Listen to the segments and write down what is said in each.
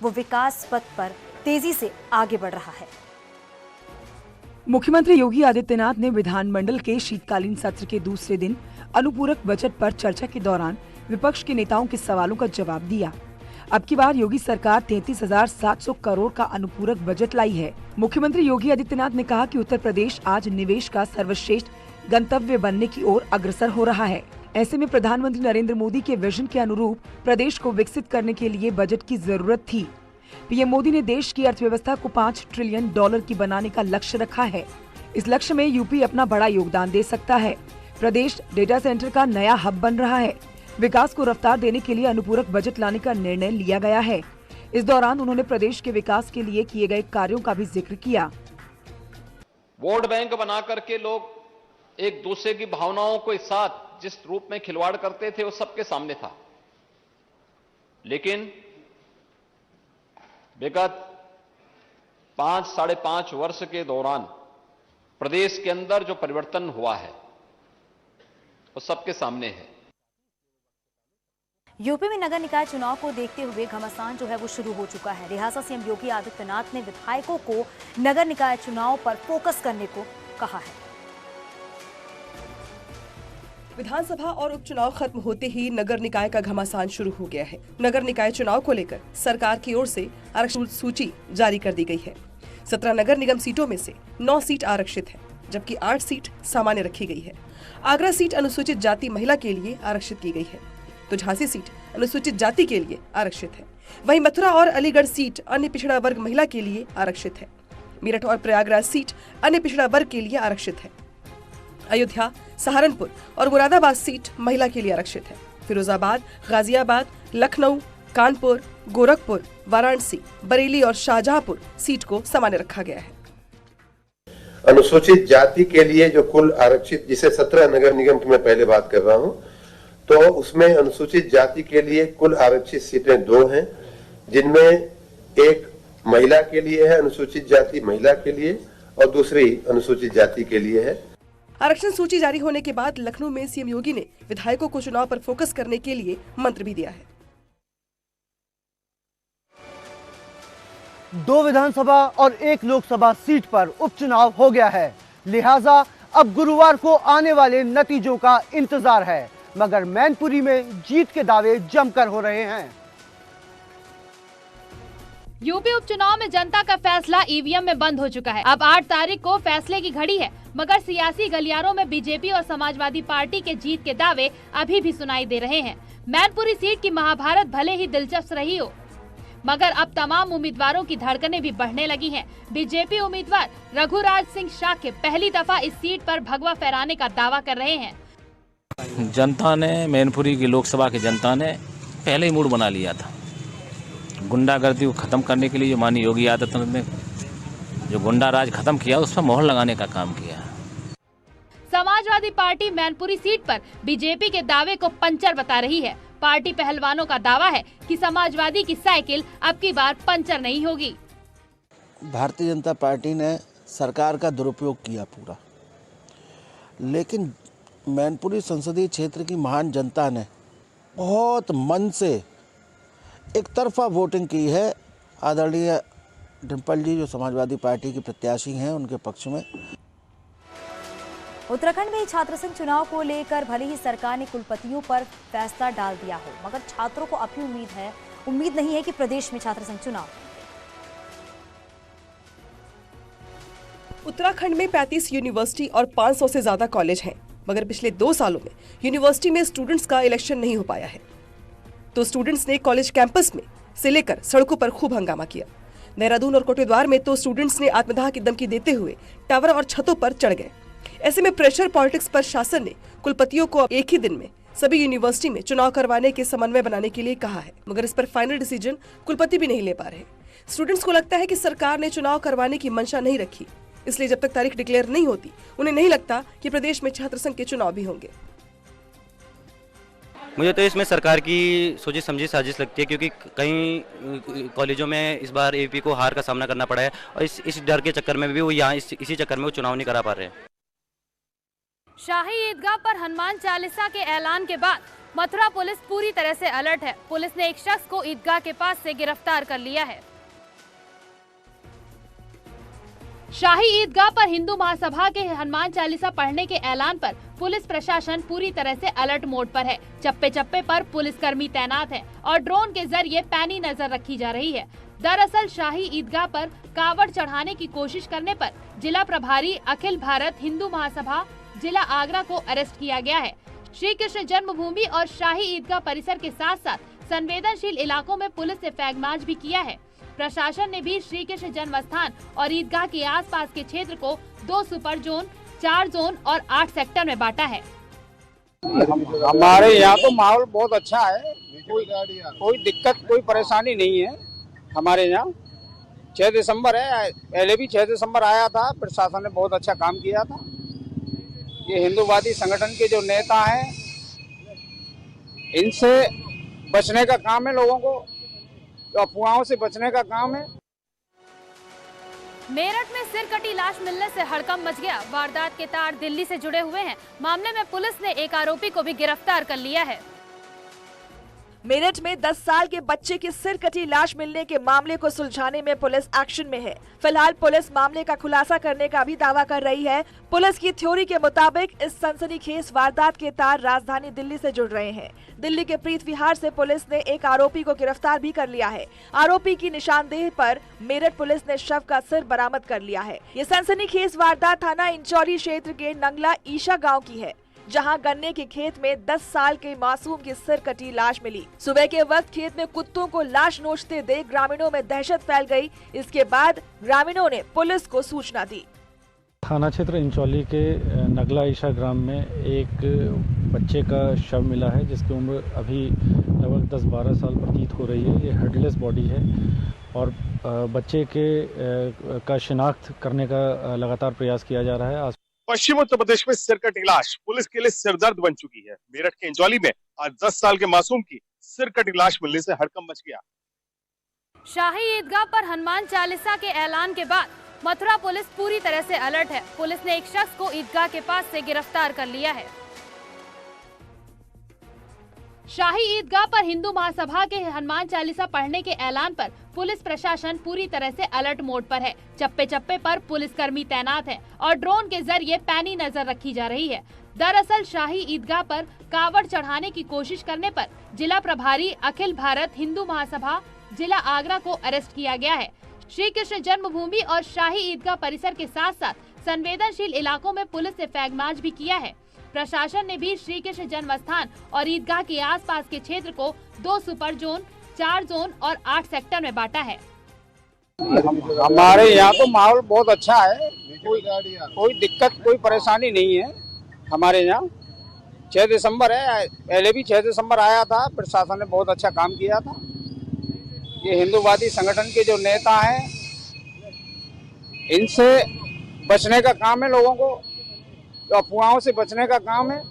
वो विकास पथ पर तेजी से आगे बढ़ रहा है। मुख्यमंत्री योगी आदित्यनाथ ने विधानमंडल के शीतकालीन सत्र के दूसरे दिन अनुपूरक बजट पर चर्चा के दौरान विपक्ष के नेताओं के सवालों का जवाब दिया। अब की बार योगी सरकार 33,700 करोड़ का अनुपूरक बजट लाई है। मुख्यमंत्री योगी आदित्यनाथ ने कहा कि उत्तर प्रदेश आज निवेश का सर्वश्रेष्ठ गंतव्य बनने की ओर अग्रसर हो रहा है। ऐसे में प्रधानमंत्री नरेंद्र मोदी के विजन के अनुरूप प्रदेश को विकसित करने के लिए बजट की जरूरत थी। पीएम मोदी ने देश की अर्थव्यवस्था को $5 ट्रिलियन की बनाने का लक्ष्य रखा है। इस लक्ष्य में यूपी अपना बड़ा योगदान दे सकता है। प्रदेश डेटा सेंटर का नया हब बन रहा है। विकास को रफ्तार देने के लिए अनुपूरक बजट लाने का निर्णय लिया गया है। इस दौरान उन्होंने प्रदेश के विकास के लिए किए गए कार्यों का भी जिक्र किया। वोट बैंक बना करके लोग एक दूसरे की भावनाओं को एक साथ जिस रूप में खिलवाड़ करते थे वो सबके सामने था, लेकिन विगत 5-5.5 वर्ष के दौरान प्रदेश के अंदर जो परिवर्तन हुआ है वो सबके सामने है। यूपी में नगर निकाय चुनाव को देखते हुए घमासान जो है वो शुरू हो चुका है। लिहाजा सीएम योगी आदित्यनाथ ने विधायकों को नगर निकाय चुनाव पर फोकस करने को कहा है। विधानसभा और उपचुनाव खत्म होते ही नगर निकाय का घमासान शुरू हो गया है। नगर निकाय चुनाव को लेकर सरकार की ओर से आरक्षण सूची जारी कर दी गई है। 17 नगर निगम सीटों में से 9 सीट आरक्षित है, जबकि 8 सीट सामान्य रखी गई है। आगरा सीट अनुसूचित जाति महिला के लिए आरक्षित की गई है, तो झांसी सीट अनुसूचित जाति के लिए आरक्षित है। वहीं मथुरा और अलीगढ़ सीट अन्य पिछड़ा वर्ग महिला के लिए आरक्षित है। मेरठ और प्रयागराज सीट अन्य पिछड़ा वर्ग के लिए आरक्षित है। अयोध्या, सहारनपुर और मुरादाबाद सीट महिला के लिए आरक्षित है। फिरोजाबाद, गाजियाबाद, लखनऊ, कानपुर, गोरखपुर, वाराणसी, बरेली और शाहजहांपुर सीट को सामान्य रखा गया है। अनुसूचित जाति के लिए जो कुल आरक्षित, जिसे 17 नगर निगम की मैं पहले बात कर रहा हूं, तो उसमें अनुसूचित जाति के लिए कुल आरक्षित सीटें 2 हैं, जिनमें एक महिला के लिए है, अनुसूचित जाति महिला के लिए, और दूसरी अनुसूचित जाति के लिए है। आरक्षण सूची जारी होने के बाद लखनऊ में सीएम योगी ने विधायकों को चुनाव पर फोकस करने के लिए मंत्र भी दिया है। 2 विधानसभा और 1 लोकसभा सीट पर उपचुनाव हो गया है। लिहाजा अब गुरुवार को आने वाले नतीजों का इंतजार है, मगर मैनपुरी में जीत के दावे जमकर हो रहे हैं। यूपी उपचुनाव में जनता का फैसला ईवीएम में बंद हो चुका है। अब 8 तारीख को फैसले की घड़ी है, मगर सियासी गलियारों में बीजेपी और समाजवादी पार्टी के जीत के दावे अभी भी सुनाई दे रहे हैं। मैनपुरी सीट की महाभारत भले ही दिलचस्प रही हो, मगर अब तमाम उम्मीदवारों की धड़कनें भी बढ़ने लगी हैं। बीजेपी उम्मीदवार रघुराज सिंह शाक्य पहली दफा इस सीट पर भगवा फहराने का दावा कर रहे हैं। जनता ने, मैनपुरी की लोकसभा की जनता ने पहले ही मूड बना लिया था। गुंडागर्दी को खत्म करने के लिए जो माननीय योगी आदित्यनाथ ने जो गुंडा राज खत्म किया, उस पर मोहर लगाने का काम किया। समाजवादी पार्टी मैनपुरी सीट पर बीजेपी के दावे को पंचर बता रही है। पार्टी पहलवानों का दावा है कि समाजवादी की साइकिल अब की बार पंचर नहीं होगी। भारतीय जनता पार्टी ने सरकार का दुरुपयोग किया पूरा, लेकिन मैनपुरी संसदीय क्षेत्र की महान जनता ने बहुत मन से एक तरफा वोटिंग की है। आदरणीय डिम्पल जी जो समाजवादी पार्टी की प्रत्याशी हैं, उनके पक्ष में। उत्तराखंड में छात्र संघ चुनाव को लेकर भले ही सरकार ने कुलपतियों पर फैसला डाल दिया हो, मगर छात्रों को अभी उम्मीद नहीं है कि प्रदेश में छात्र संघ चुनाव। उत्तराखंड में 35 यूनिवर्सिटी और 500 से ज्यादा कॉलेज हैं, मगर पिछले 2 सालों में यूनिवर्सिटी में स्टूडेंट्स का इलेक्शन नहीं हो पाया है। तो स्टूडेंट्स ने कॉलेज कैंपस में से लेकर सड़कों पर खूब हंगामा किया। देहरादून और कोटेद्वार में तो स्टूडेंट्स ने आत्मदाह की धमकी देते हुए टावर और छतों पर चढ़ गए। ऐसे में प्रेशर पॉलिटिक्स पर शासन ने कुलपतियों को एक ही दिन में सभी यूनिवर्सिटी में चुनाव करवाने के समन्वय बनाने के लिए कहा है, मगर इस पर फाइनल डिसीजन कुलपति भी नहीं ले पा रहे। स्टूडेंट्स को लगता है कि सरकार ने चुनाव करवाने की मंशा नहीं रखी, इसलिए जब तक तारीख डिक्लेयर नहीं होती उन्हें नहीं लगता कि प्रदेश में छात्र संघ के चुनाव भी होंगे। मुझे तो इसमें सरकार की सोची समझी साजिश लगती है, क्योंकि कई कॉलेजों में इस बार एबीवीपी को हार का सामना करना पड़ा है और इस डर के चक्कर में भी वो यहाँ इसी चक्कर में वो चुनाव नहीं करा पा रहे हैं। शाही ईदगाह पर हनुमान चालीसा के ऐलान के बाद मथुरा पुलिस पूरी तरह से अलर्ट है। पुलिस ने एक शख्स को ईदगाह के पास से गिरफ्तार कर लिया है। शाही ईदगाह पर हिंदू महासभा के हनुमान चालीसा पढ़ने के ऐलान पर पुलिस प्रशासन पूरी तरह से अलर्ट मोड पर है। चप्पे चप्पे पर पुलिसकर्मी तैनात हैं और ड्रोन के जरिए पैनी नजर रखी जा रही है। दरअसल शाही ईदगाह पर कावड़ चढ़ाने की कोशिश करने पर जिला प्रभारी अखिल भारत हिंदू महासभा जिला आगरा को अरेस्ट किया गया है। श्री कृष्ण जन्मभूमि और शाही ईदगाह परिसर के साथ साथ संवेदनशील इलाकों में पुलिस ने फ्लैगमार्च भी किया है। प्रशासन ने भी श्री कृष्ण जन्म स्थान और ईदगाह के आसपास के क्षेत्र को 2 सुपर जोन, 4 जोन और 8 सेक्टर में बांटा है। हमारे यहाँ तो माहौल बहुत अच्छा है, कोई दिक्कत कोई परेशानी नहीं है। हमारे यहाँ 6 दिसंबर है, पहले भी 6 दिसंबर आया था, प्रशासन ने बहुत अच्छा काम किया था। ये हिंदूवादी संगठन के जो नेता हैं, इनसे बचने का काम है, लोगों को अफवाहों से बचने का काम है। मेरठ में सिर कटी लाश मिलने से हड़कंप मच गया। वारदात के तार दिल्ली से जुड़े हुए हैं। मामले में पुलिस ने एक आरोपी को भी गिरफ्तार कर लिया है। मेरठ में 10 साल के बच्चे की सिर कटी लाश मिलने के मामले को सुलझाने में पुलिस एक्शन में है। फिलहाल पुलिस मामले का खुलासा करने का भी दावा कर रही है। पुलिस की थ्योरी के मुताबिक इस सनसनीखेज वारदात के तार राजधानी दिल्ली से जुड़ रहे हैं। दिल्ली के प्रीत विहार से पुलिस ने एक आरोपी को गिरफ्तार भी कर लिया है। आरोपी की निशानदेही पर मेरठ पुलिस ने शव का सिर बरामद कर लिया है। ये सनसनीखेज वारदात थाना इंचौरी क्षेत्र के नंगला ईशा गाँव की है, जहां गन्ने के खेत में 10 साल के मासूम की सिर कटी लाश मिली। सुबह के वक्त खेत में कुत्तों को लाश नोचते देख ग्रामीणों में दहशत फैल गई। इसके बाद ग्रामीणों ने पुलिस को सूचना दी। थाना क्षेत्र इंचौली के नगला ईशा ग्राम में एक बच्चे का शव मिला है, जिसकी उम्र अभी लगभग 10-12 साल प्रतीत हो रही है। ये हेडलेस बॉडी है और बच्चे का शिनाख्त करने का लगातार प्रयास किया जा रहा है। पश्चिम उत्तर प्रदेश में सिर कटी लाश पुलिस के लिए सिरदर्द बन चुकी है। मेरठ के इंचौली में आज 10 साल के मासूम की सिर कटी लाश मिलने से हड़कंप मच गया। शाही ईदगाह पर हनुमान चालीसा के ऐलान के बाद मथुरा पुलिस पूरी तरह से अलर्ट है। पुलिस ने एक शख्स को ईदगाह के पास से गिरफ्तार कर लिया है। शाही ईदगाह पर हिंदू महासभा के हनुमान चालीसा पढ़ने के ऐलान पर पुलिस प्रशासन पूरी तरह से अलर्ट मोड पर है। चप्पे चप्पे पर पुलिसकर्मी तैनात हैं और ड्रोन के जरिए पैनी नजर रखी जा रही है। दरअसल शाही ईदगाह पर कावड़ चढ़ाने की कोशिश करने पर जिला प्रभारी अखिल भारत हिंदू महासभा जिला आगरा को अरेस्ट किया गया है। श्री कृष्ण जन्मभूमि और शाही ईदगाह परिसर के साथ साथ संवेदनशील इलाकों में पुलिस ने फ्लैगमार्च भी किया है। प्रशासन ने भी श्री कृष्ण जन्म स्थान और ईदगाह के आसपास के क्षेत्र को 2 सुपर जोन, 4 जोन और 8 सेक्टर में बांटा है। हमारे यहाँ तो माहौल बहुत अच्छा है, कोई दिक्कत कोई परेशानी नहीं है। हमारे यहाँ 6 दिसंबर है, पहले भी 6 दिसंबर आया था, प्रशासन ने बहुत अच्छा काम किया था। ये हिंदूवादी संगठन के जो नेता हैं, इनसे बचने का काम है, लोगों को अफवाहों से बचने का काम है।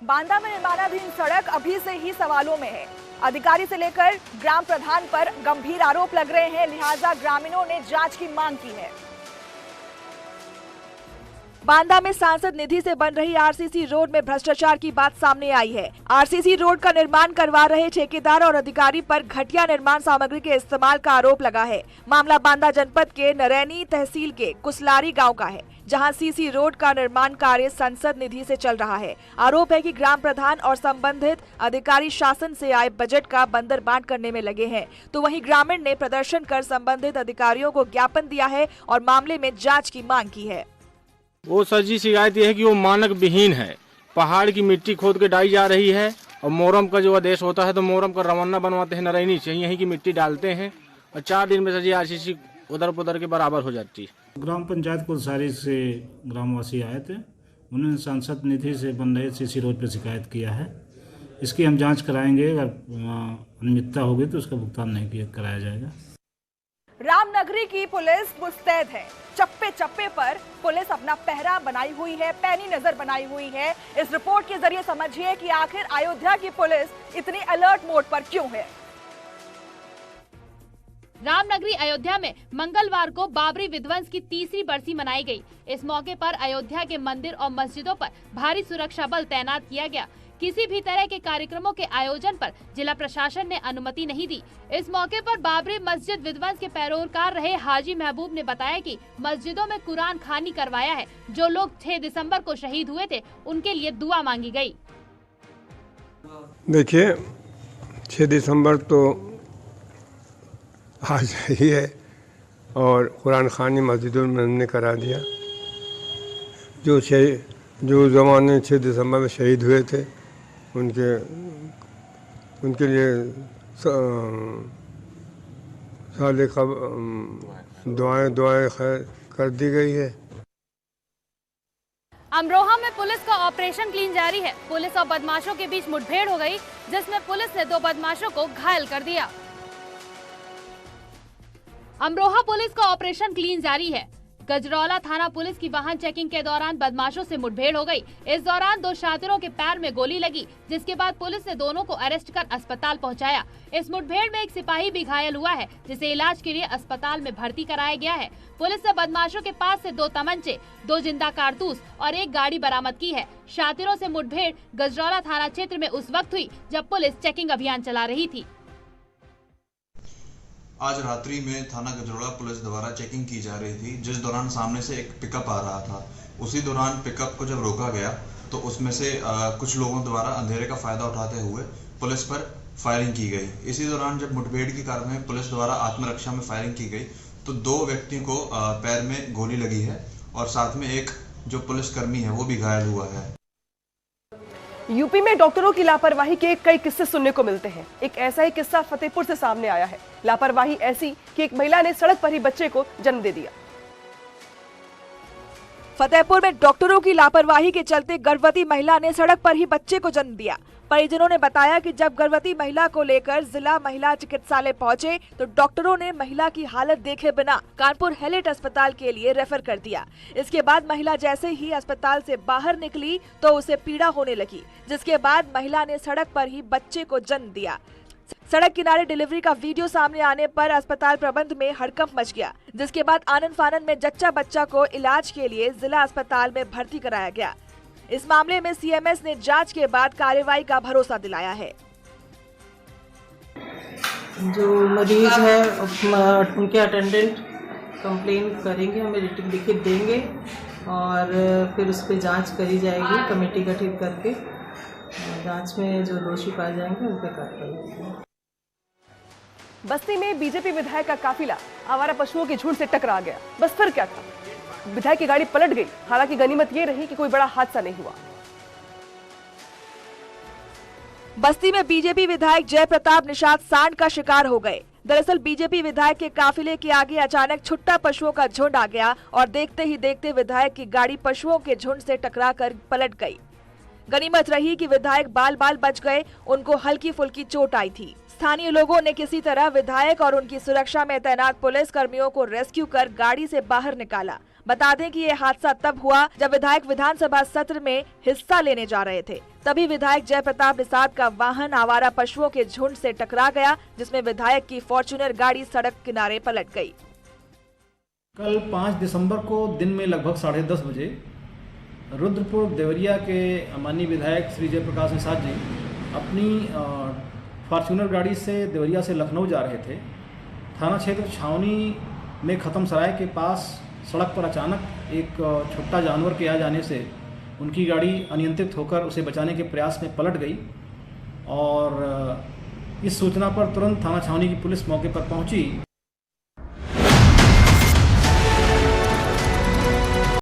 बांदा में निर्माणाधीन सड़क अभी से ही सवालों में है। अधिकारी से लेकर ग्राम प्रधान पर गंभीर आरोप लग रहे हैं, लिहाजा ग्रामीणों ने जांच की मांग की है। बांदा में सांसद निधि से बन रही आरसीसी रोड में भ्रष्टाचार की बात सामने आई है। आरसीसी रोड का निर्माण करवा रहे ठेकेदार और अधिकारी पर घटिया निर्माण सामग्री के इस्तेमाल का आरोप लगा है। मामला बांदा जनपद के नरैनी तहसील के कुसलारी गांव का है, जहां सीसी रोड का निर्माण कार्य सांसद निधि से चल रहा है। आरोप है कि ग्राम प्रधान और संबंधित अधिकारी शासन से आए बजट का बंदर बांट करने में लगे हैं, तो वहीं ग्रामीण ने प्रदर्शन कर संबंधित अधिकारियों को ज्ञापन दिया है और मामले में जांच की मांग की है। वो सर जी शिकायत ये है कि वो मानक विहीन है। पहाड़ की मिट्टी खोद के डाली जा रही है और मोरम का जो आदेश होता है तो मोरम का रवाना बनवाते हैं नरैनी से, यहीं की मिट्टी डालते हैं और 4 दिन में सर जी आरसीसी उधर पुधर के बराबर हो जाती है। ग्राम पंचायत कुलसारी से ग्रामवासी आए थे, उन्होंने सांसद निधि से बन रहे सीसी रोड पर शिकायत किया है। इसकी हम जांच कराएंगे, अगर अनियमितता होगी तो उसका भुगतान नहीं कराया जाएगा। रामनगरी की पुलिस मुस्तैद है। चप्पे चप्पे पर पुलिस अपना पहरा बनाई हुई है, पैनी नजर बनाई हुई है। इस रिपोर्ट के जरिए समझिए कि आखिर अयोध्या की पुलिस इतनी अलर्ट मोड पर क्यों है। रामनगरी अयोध्या में मंगलवार को बाबरी विध्वंस की 3री बरसी मनाई गई। इस मौके पर अयोध्या के मंदिर और मस्जिदों पर भारी सुरक्षा बल तैनात किया गया। किसी भी तरह के कार्यक्रमों के आयोजन पर जिला प्रशासन ने अनुमति नहीं दी। इस मौके पर बाबरी मस्जिद विध्वंस के पैरोकार रहे हाजी महबूब ने बताया कि मस्जिदों में कुरान खानी करवाया है। जो लोग 6 दिसंबर को शहीद हुए थे उनके लिए दुआ मांगी गई। देखिए 6 दिसंबर तो आज ही है और कुरान खानी मस्जिदों में हमने करा दिया। जो जमाने 6 दिसंबर में शहीद हुए थे उनके लिए साले का दुआएं खैर कर दी गई है। अमरोहा में पुलिस का ऑपरेशन क्लीन जारी है। पुलिस और बदमाशों के बीच मुठभेड़ हो गई, जिसमें पुलिस ने 2 बदमाशों को घायल कर दिया। अमरोहा पुलिस का ऑपरेशन क्लीन जारी है। गजरौला थाना पुलिस की वाहन चेकिंग के दौरान बदमाशों से मुठभेड़ हो गई। इस दौरान 2 शातिरों के पैर में गोली लगी, जिसके बाद पुलिस ने दोनों को अरेस्ट कर अस्पताल पहुंचाया। इस मुठभेड़ में एक सिपाही भी घायल हुआ है, जिसे इलाज के लिए अस्पताल में भर्ती कराया गया है। पुलिस ने बदमाशों के पास से 2 तमंचे, 2 जिंदा कारतूस और 1 गाड़ी बरामद की है। शातिरों से मुठभेड़ गजरौला थाना क्षेत्र में उस वक्त हुई जब पुलिस चेकिंग अभियान चला रही थी। आज रात्रि में थाना गजरौला पुलिस द्वारा चेकिंग की जा रही थी, जिस दौरान सामने से एक पिकअप आ रहा था। उसी दौरान पिकअप को जब रोका गया तो उसमें से कुछ लोगों द्वारा अंधेरे का फायदा उठाते हुए पुलिस पर फायरिंग की गई। इसी दौरान जब मुठभेड़ की कार्रवाई में पुलिस द्वारा आत्मरक्षा में फायरिंग की गई तो 2 व्यक्तियों को पैर में गोली लगी है और साथ में एक जो पुलिसकर्मी है वो भी घायल हुआ है। यूपी में डॉक्टरों की लापरवाही के कई किस्से सुनने को मिलते हैं। एक ऐसा ही किस्सा फतेहपुर से सामने आया है। लापरवाही ऐसी कि एक महिला ने सड़क पर ही बच्चे को जन्म दे दिया। फतेहपुर में डॉक्टरों की लापरवाही के चलते गर्भवती महिला ने सड़क पर ही बच्चे को जन्म दिया। परिजनों ने बताया कि जब गर्भवती महिला को लेकर जिला महिला चिकित्सालय पहुंचे तो डॉक्टरों ने महिला की हालत देखे बिना कानपुर हैलेट अस्पताल के लिए रेफर कर दिया। इसके बाद महिला जैसे ही अस्पताल से बाहर निकली तो उसे पीड़ा होने लगी, जिसके बाद महिला ने सड़क पर ही बच्चे को जन्म दिया। सड़क किनारे डिलीवरी का वीडियो सामने आने पर अस्पताल प्रबंध में हड़कंप मच गया, जिसके बाद आनन फानन में जच्चा बच्चा को इलाज के लिए जिला अस्पताल में भर्ती कराया गया। इस मामले में सीएमएस ने जांच के बाद कार्रवाई का भरोसा दिलाया है। जो मरीज है उनके अटेंडेंट कंप्लेन करेंगे, हमें लिखित देंगे और फिर उस पर जांच करी जाएगी। कमेटी गठित करके जांच में जो दोषी पाए जाएंगे उन पर कार्रवाई होगी। बस्ती में बीजेपी विधायक का काफिला आवारा पशुओं के झुंड से टकरा गया। बस फिर क्या था, विधायक की गाड़ी पलट गई। हालांकि गनीमत ये रही कि कोई बड़ा हादसा नहीं हुआ। बस्ती में बीजेपी विधायक जयप्रताप निषाद सांड का शिकार हो गए। दरअसल बीजेपी विधायक के काफिले के आगे अचानक छुट्टा पशुओं का झुंड आ गया और देखते ही देखते विधायक की गाड़ी पशुओं के झुंड से टकराकर पलट गई। गनीमत रही कि विधायक बाल बाल बच गए, उनको हल्की फुल्की चोट आई थी। स्थानीय लोगों ने किसी तरह विधायक और उनकी सुरक्षा में तैनात पुलिस कर्मियों को रेस्क्यू कर गाड़ी से बाहर निकाला। बता दें कि ये हादसा तब हुआ जब विधायक विधानसभा सत्र में हिस्सा लेने जा रहे थे। तभी विधायक जयप्रताप निषाद का वाहन आवारा पशुओं के झुंड से टकरा गया, जिसमें विधायक की फॉर्च्यूनर गाड़ी सड़क किनारे पलट गई। कल 5 दिसंबर को दिन में लगभग 10:30 बजे रुद्रपुर देवरिया के माननीय विधायक श्री जयप्रकाश निषाद जी अपनी फॉर्च्यूनर गाड़ी से देवरिया से लखनऊ जा रहे थे। थाना क्षेत्र छावनी में खत्म सराय के पास सड़क पर अचानक एक छोटा जानवर के आ जाने से उनकी गाड़ी अनियंत्रित होकर उसे बचाने के प्रयास में पलट गई और इस सूचना पर तुरंत थाना छावनी की पुलिस मौके पर पहुंची।